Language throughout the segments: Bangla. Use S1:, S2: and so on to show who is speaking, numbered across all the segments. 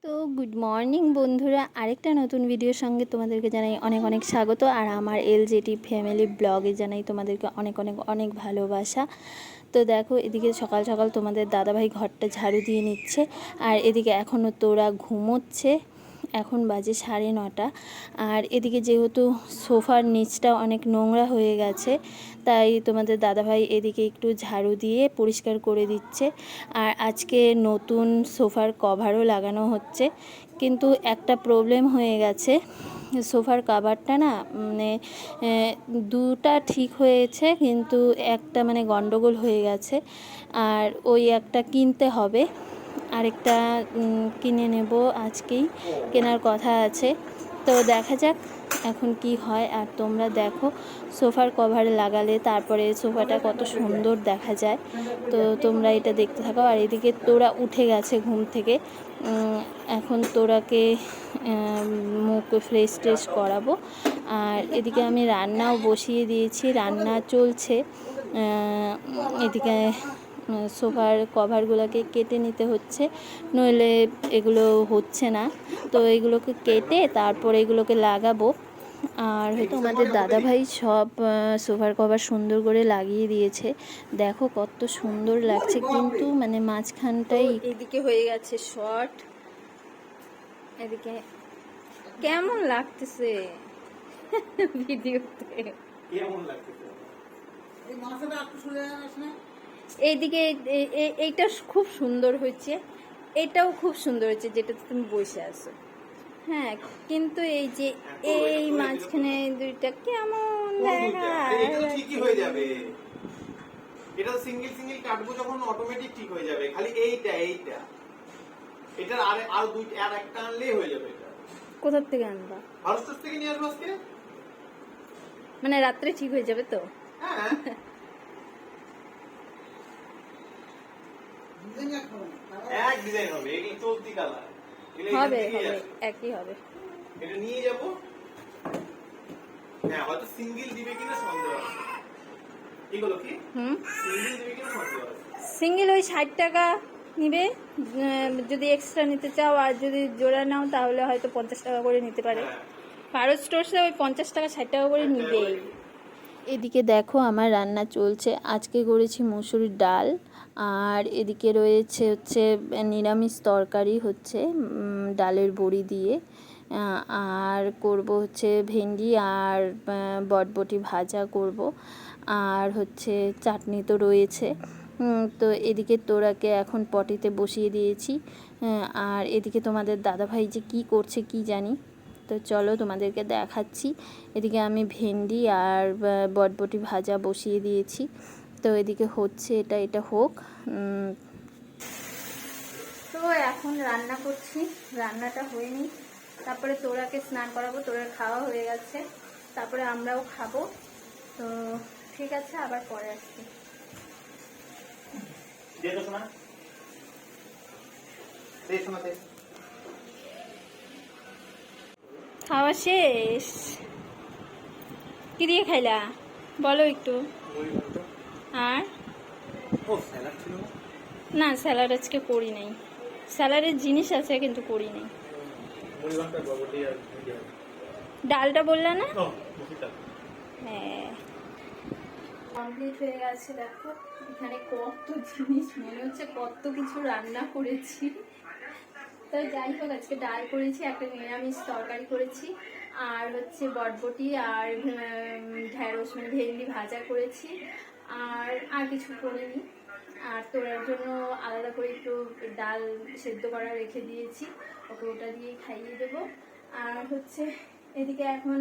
S1: তো গুড মর্নিং বন্ধুরা, আরেকটা নতুন ভিডিওর সঙ্গে তোমাদেরকে জানাই অনেক অনেক স্বাগত। আর আমার এলজেটি ফ্যামিলি ব্লগে জানাই তোমাদেরকে অনেক অনেক অনেক ভালোবাসা। তো দেখো, এদিকে সকাল সকাল তোমাদের দাদাভাই ঘরটা ঝাড়ু দিয়ে নিচ্ছে, আর এদিকে এখনও তোরা ঘুমোচ্ছে। এখন বাজে 9:30। আর এদিকে যেহেতু সোফার নিচটা অনেক নোংরা হয়ে গেছে, তাই তোমাদের দাদাভাই এদিকে একটু ঝাড়ু দিয়ে পরিষ্কার করে দিচ্ছে। আর আজকে নতুন সোফার কভারও লাগানো হচ্ছে, কিন্তু একটা প্রবলেম হয়ে গেছে। সোফার কাভারটা না, মানে দুটা ঠিক হয়েছে, কিন্তু একটা মানে গন্ডগোল হয়ে গেছে। আর ওই একটা কিনতে হবে, আরেকটা কিনে নেব, আজকেই কেনার কথা আছে। তো দেখা যাক এখন কি হয়। আর তোমরা দেখো, সোফার কভার লাগালে তারপরে সোফাটা কত সুন্দর দেখা যায়। তো তোমরা এটা দেখতে থাকো। আর এদিকে তোরা উঠে গেছে ঘুম থেকে, এখন তোরাকে মুখ ফ্রেশ ট্রেশ করাবো। আর এদিকে আমি রান্নাও বসিয়ে দিয়েছি, রান্না চলছে। এদিকে সোফার কভারগুলোকে কেটে নিতে হচ্ছে, নইলে এগুলো হচ্ছে না। তো এগুলোকে কেটে তারপরে এগুলোকে লাগাবো। আর হয়তো আমাদের দাদাভাই সব সোফার কভার সুন্দর করে লাগিয়ে দিয়েছে। দেখো কত সুন্দর লাগছে, কিন্তু মানে মাঝখানটাই এদিকে হয়ে গেছে শর্ট। এদিকে কেমন লাগতেছে ভিডিওতে? এইদিকে এইটা খুব সুন্দর হয়েছে, এটাও খুব সুন্দর হয়েছে, যেটাতে তুমি বসে আছো। হ্যাঁ, কিন্তু এই যে এই মাঝখানে দুইটা কেমন
S2: ঠিকই হয়ে যাবে। এটা সিঙ্গেল সিঙ্গেল কাটবো যখন অটোমেটিক ঠিক হয়ে যাবে। খালি এইটা এটার আর দুইটা আর একটা আনলেই হয়ে যাবে। এটা
S1: কোথা থেকে আনবা?
S2: ভারত থেকে নিয়ে আসবো আজকে।
S1: মানে রাত্রে ঠিক হয়ে যাবে তো?
S2: হ্যাঁ। এক ডিজাইন হবে, এগুলো চলতি কালার।
S1: হবে একই হবে।
S2: এটা নিয়ে যাব। হ্যাঁ, হয়তো সিঙ্গেল দিবে কিনা সন্দেহ আছে। এগুলো কি সিঙ্গেল দিবে কিনা সন্দেহ আছে।
S1: সিঙ্গেল ওই 60 টাকা নিবে যদি এক্সট্রা নিতে চাও, আর যদি জোড়া নাও তাহলে হয়তো 50 টাকা করে নিতে পারে। ভারত স্টোরসে ওই 50 টাকা 60 টাকা করে নিবেই। এদিকে দেখো আমার রান্না চলছে। আজকে করেছি মুসুরির ডাল, আর এদিকে রয়েছে হচ্ছে নিরামিষ তরকারি, হচ্ছে ডালের বড়ি দিয়ে। আর করব হচ্ছে ভেন্ডি আর বটবটি ভাজা করব, আর হচ্ছে চাটনি তো রয়েছে। তো এদিকে তোরাকে এখন পটিতে বসিয়ে দিয়েছি। আর এদিকে তোমাদের দাদাভাই যে কী করছে কি জানি। তো চলো তোমাদেরকে দেখাচ্ছি। এদিকে আমি ভেন্ডি আর বটবটি ভাজা বসিয়ে দিয়েছি। তো এদিকে হচ্ছে, এটা হোক। তো এখন রান্না করছি, রান্নাটা হয়নি, তারপরে তোরাকে স্নান করাবো। তোরার খাওয়া হয়ে গেছে, তারপরে আমরাও খাবো। তো ঠিক আছে, আবার পরে আসছি। খাওয়া শেষ। কি দিয়ে খাইলা বলো একটু? আর না, স্যালাড আজকে করি নাই। স্যালাডের জিনিস আছে কিন্তু করি নাই। ডালটা বললে না? হ্যাঁ, কমপ্লিট হয়ে গেছে। দেখো এখানে কত জিনিস, মনে হচ্ছে কত কিছু রান্না করেছি। তো যাই হোক, আজকে ডাল করেছি, একটা নিরামিষ তরকারি করেছি, আর হচ্ছে বটবটি আর ঢেঁড়স মানে ভেন্ডি ভাজা করেছি, আর কিছু করিনি। আর তোরার জন্য আলাদা করে একটু ডাল সেদ্ধ করা রেখে দিয়েছি, ওকে ওটা দিয়ে খাইয়ে দেবো। আর হচ্ছে এদিকে এখন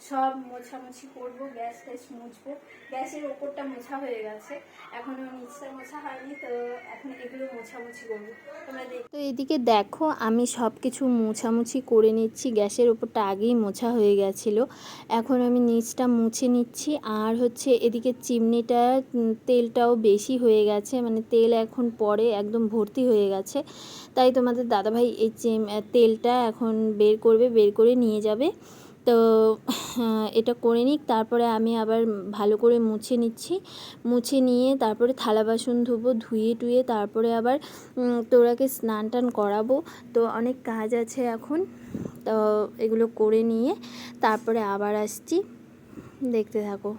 S1: সব মোছামুছি করবো, গ্যাস ট্যাস মুছবো। গ্যাসের ওপরটা মোছা হয়ে গেছে, এখনো নিচটা মোছা হয়নি, তো এখন এগুলো মোছামুছি করবো। তো এদিকে দেখো আমি সব কিছু মোছামুছি করে নিচ্ছি। গ্যাসের ওপরটা আগেই মোছা হয়ে গেছিলো, এখন আমি নিচটা মুছে নিচ্ছি। আর হচ্ছে এদিকে চিমনিটা তেলটাও বেশি হয়ে গেছে, মানে তেল এখন পরে একদম ভর্তি হয়ে গেছে। তাই তোমাদের দাদাভাই এই তেলটা এখন বের করে নিয়ে যাবে। তো এটা করে নিক, তারপরে আমি আবার ভালো করে মুছে নিচ্ছি। মুছে নিয়ে তারপরে থালা বাসন ধোবো, ধুয়ে টুয়ে তারপরে আবার তোরাকে স্নান টান করাবো। তো অনেক কাজ আছে এখন, তো এগুলো করে নিয়ে তারপরে আবার আসছি, দেখতে থাকো।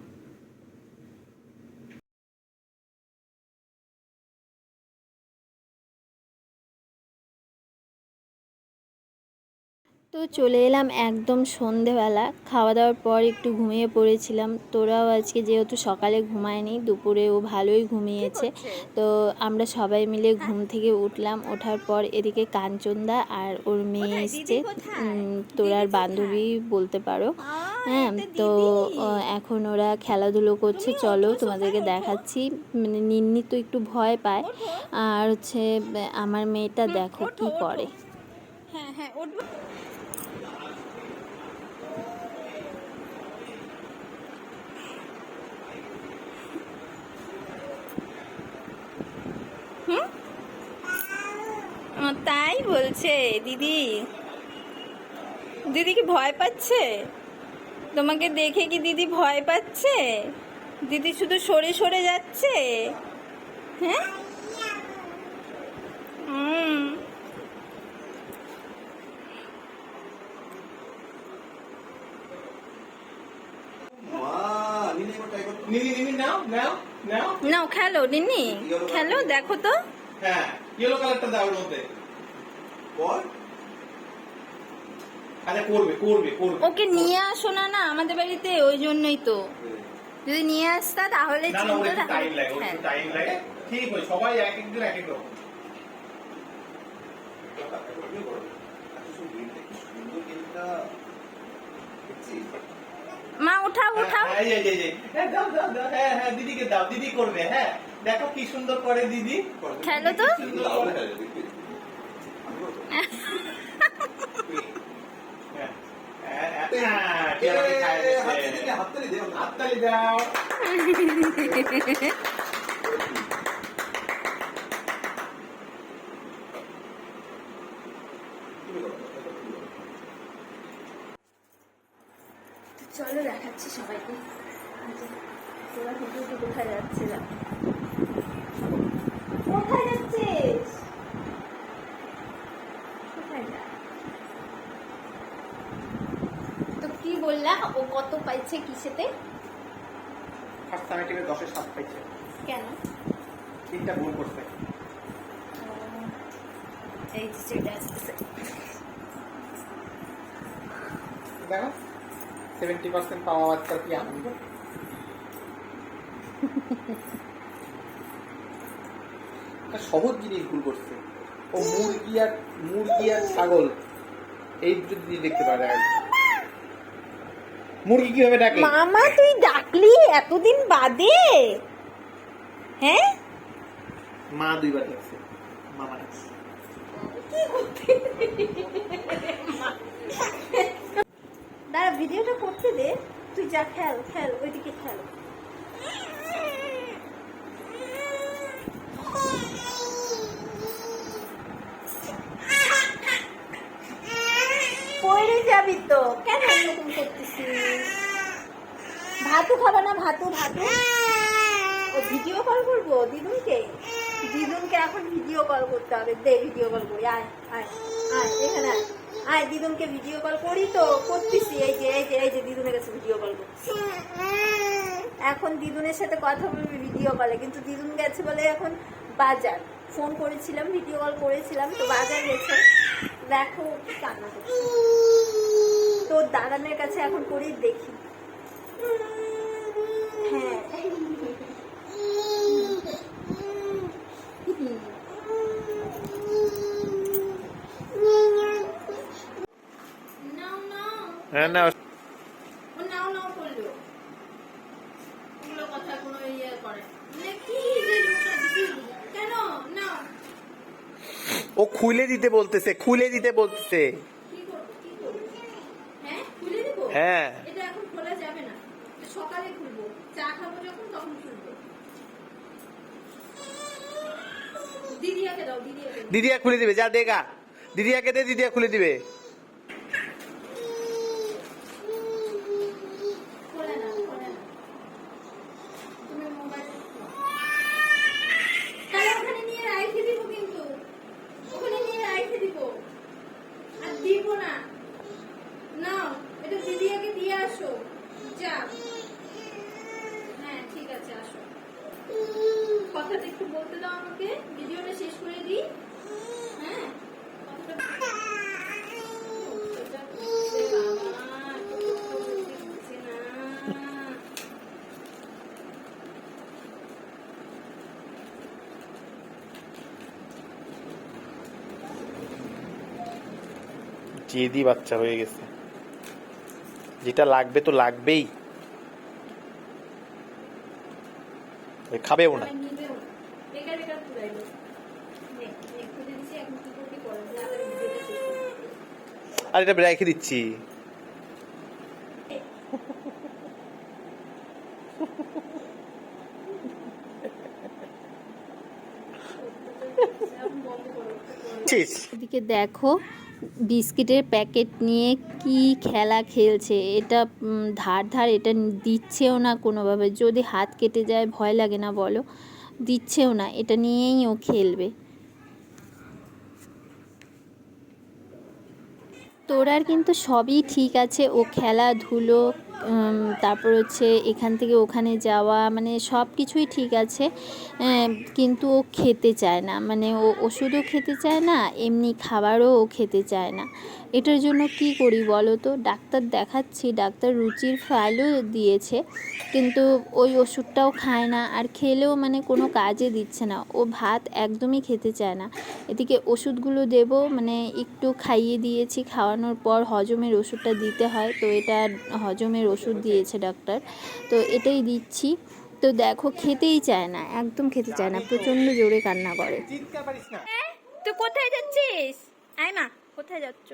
S1: তো চলে এলাম একদম সন্ধেবেলা, খাওয়া দাওয়ার পর একটু ঘুমিয়ে পড়েছিলাম। তোরাও আজকে যেহেতু সকালে ঘুমায়নি, দুপুরে ও ভালোই ঘুমিয়েছে। তো আমরা সবাই মিলে ঘুম থেকে উঠলাম। ওঠার পর এদিকে কাঞ্চনদা আর ওর মেয়ে এসছে, তোরার বান্ধবী বলতে পারো। হ্যাঁ, তো এখন ওরা খেলাধুলো করছে, চলো তোমাদেরকে দেখাচ্ছি। মানে নিন্নি তো একটু ভয় পায়, আর হচ্ছে আমার মেয়েটা দেখো কি করে।
S3: হ্যাঁ হ্যাঁ উঠবো। তাই বলছে দিদি? দিদি কি ভয় পাচ্ছে? তোমাকে দেখে কি দিদি ভয় পাচ্ছে? দিদি শুধু সরে সরে যাচ্ছে? হ্যাঁ নাও খেলো নিনি, খেলো, দেখো তো।
S2: হ্যাঁ, ইয়েলো কালারটা দাও ওর মধ্যে। আচ্ছা, করবে করবে করবে।
S3: ওকে নিয়ে আসো না না আমাদের বাড়িতে, ওই জন্যই তো। যদি নিয়ে আসতা তাহলে
S2: না না,
S3: চিনতো,
S2: ওর একটু
S3: তাহলে
S2: টাইম লাগে, ওর
S3: হ্যাঁ।
S2: একটু টাইম লাগে। ঠিক আছে, সবাই এক একজন এক এক রকম।
S3: মা উঠাও উঠাও।
S2: হ্যাঁ, এই এই এই। হ্যাঁ, দাও দাও দাও। হ্যাঁ হ্যাঁ, দিদিকে দাও, দিদি করবে। হ্যাঁ, দেখো কি সুন্দর করে দিদি।
S3: খেলো তো।
S2: সুন্দর করে। হ্যাঁ, হ্যাঁ, হ্যাঁ, কে আমাকে খাইয়ে দিচ্ছে? হাততালি দাও।
S3: চলো দেখাচ্ছি সবাইকে। তোরা হেঁটে হেঁটে কোথায় যাচ্ছিলাম? কোথায় যাচ্ছিস? কোথায় যা? তো কি বললা, ও কত পাইছে কিসেতে?
S2: ফার্স্ট সামেটিভে 10 এ 7 পাইছে।
S3: কেন?
S2: তিনটা ভুল করছে।
S3: এই যে সেটা আসতেছে।
S2: দেখো 70% পাওয়া বাচ্চার কি আনন্দ। একটা সহজ জিনিস ভুল করছে। ও মুরগি আর ছাগল এই দুটো জিনিস দেখতে পারে না। মুরগি কিভাবে ডাকে?
S3: মামা তুই ডাকলি এতদিন বাদে? হ্যাঁ,
S2: মা দুইবার ডাকছে, মামা ডাকছে।
S3: দাঁড়া ভিডিওটা করতে দে, তুই যা খেল খেল, ওইদিকে খেল। পড়ে যাবি তো, কেন এরকম করতেছিস? ভাতু খাবা না? ভাতু ভাতু। ও ভিডিও কল করবো দিদুনকে? দিদুনকে এখন ভিডিও কল করতে হবে। দে ভিডিও কল করি, আয় আয় আয় এখানে আয়। আয় দিদুনকে ভিডিও কল করি, তো করতেছি। এই যে এই যে এই যে দিদুনের কাছে ভিডিও কল করছি এখন। দিদুনের সাথে কথা বলবি ভিডিও কলে, কিন্তু দিদুন গেছে বলে এখন বাজার। ফোন করেছিলাম, ভিডিও কল করেছিলাম, তো বাজার গেছে। দেখো কি কান্না করছে। তোর দাদানের কাছে এখন করি, দেখি। হ্যাঁ
S2: হ্যাঁ না,
S3: নাও নাও করলো, ওগুলো কথা কোনো ইয়ে করে কি যে লোকটা দিদি কেন নাও।
S2: ও খুলে দিতে বলতেছে, খুলে দিতে বলতেছে।
S3: কি করব কি করব? হ্যাঁ খুলে দিব।
S2: হ্যাঁ,
S3: এটা এখন খোলা যাবে না, সকালে খুলবো, চা খাবো যখন তখন খুলবো। দিদিয়াকে দাও, দিদিয়াকে দাও।
S2: দিদিয়া খুলে দিবে, যা দেগা দিদিয়াকে দে, দিদিয়া খুলে দিবে।
S3: দিব না। নাও এটা দিদিকে দিয়ে আসো। যা। হ্যাঁ ঠিক আছে, আসো। কথাটা একটু বলতে দাও আমাকে, ভিডিওটা শেষ করে দিই। হ্যাঁ কথাটা এটা করছে বাবা, এত কথা বলতে দিচ্ছে না।
S2: জেদি বাচ্চা হয়ে গেছে, যেটা লাগবে তো লাগবেই, খাবেও না।
S3: আমি নিবেও না। বেকার বেকার পুরাইলো। নে, নে, খুলে দিছি, এখন কি করবি কর। যা, আবার ভিডিওটা শেষ করে দিই।
S2: আর এটা রেখে দিচ্ছি।
S3: এখন বন্ধ করো।
S1: এদিকে দেখো বিস্কিটের প্যাকেট নিয়ে কি খেলা খেলছে। এটা ধার ধার এটা দিচ্ছেও না কোনোভাবে, যদি হাত কেটে যায় ভয় লাগে না বলো, দিচ্ছেও না, এটা নিয়েই ও খেলবে। তোরার কিন্তু সবই ঠিক আছে, ও খেলাধুলো তারপর হচ্ছে এখান থেকে ওখানে যাওয়া, মানে সব কিছুই ঠিক আছে, কিন্তু ও খেতে চায় না, মানে ও ওষুধও খেতে চায় না, এমনি খাবারও ও খেতে চায় না। এটার জন্য কি করি বলো তো? ডাক্তার দেখাচ্ছি, ডাক্তার রুচির ফাইলও দিয়েছে, কিন্তু ওই ওষুধটাও খায় না, আর খেলেও মানে কোনো কাজে দিচ্ছে না, ও ভাত একদমই খেতে চায় না। এদিকে ওষুধগুলো দেব, মানে একটু খাইয়ে দিয়েছি, খাওয়ানোর পর হজমের ওষুধটা দিতে হয়, তো এটা হজমের ওষুধ দিয়েছে ডাক্তার, তো এটাই দিচ্ছি। তো দেখো খেতেই চায় না, একদম খেতে চায় না, প্রচণ্ড জোরে কান্না করে।
S2: চিৎকার পারিস না।
S3: তুই কোথায় যাচ্ছিস? আয় মা, কোথায় যাচ্ছ?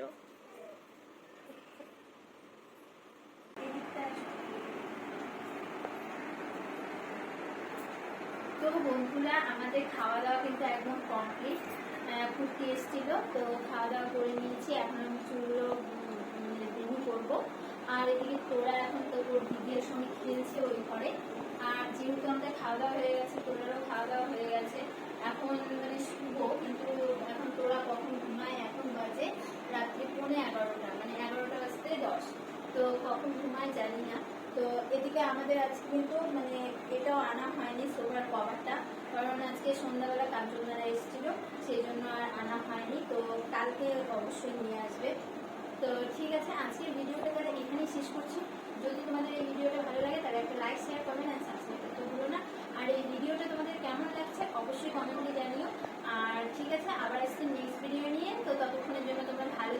S3: তো বন্ধুরা, আমাদের খাওয়া দাওয়া কিন্তু একদম কমপ্লিট। কুর্তি এসেছিল, তো খাওয়া দাওয়া করে নিয়েছি, এখন আমি চুলগুলো বেনি করবো। আর এদিকে তোরা এখন তো তোর দিদির সঙ্গে খেলছে ওই ঘরে। আর যেহেতু আমাদের খাওয়া দাওয়া হয়ে গেছে, তোরারও খাওয়া দাওয়া হয়ে গেছে, এখন মানে শুভ, কিন্তু এখন তোরা কখন ঘুমায়, এখন বাজে রাত্রি 11:30, মানে 11:10, তো কখন ঘুমায় জানি না। তো এদিকে আমাদের আজকে কিন্তু মানে এটাও আনা হয়নি, সোফার কভারটা, কারণ আজকে সন্ধ্যাবেলা কাঞ্চনদারা এসেছিল, সেই জন্য আর আনা হয়নি, তো কালকে অবশ্যই নিয়ে আসবে। তো ঠিক আছে, আজকের ভিডিওটা তাহলে এখানেই শেষ করছি। যদি তোমাদের এই ভিডিওটা ভালো লাগে তাহলে একটা লাইক, শেয়ার, কমেন্ট আর সাবস্ক্রাইব করতে ভুলো না। আর এই ভিডিওটা তোমাদের কেমন লাগছে অবশ্যই কমেন্টে জানিও। আর ঠিক আছে, আবার আসছি নেক্সট ভিডিও নিয়ে, তো ততক্ষণের জন্য তোমরা ভালো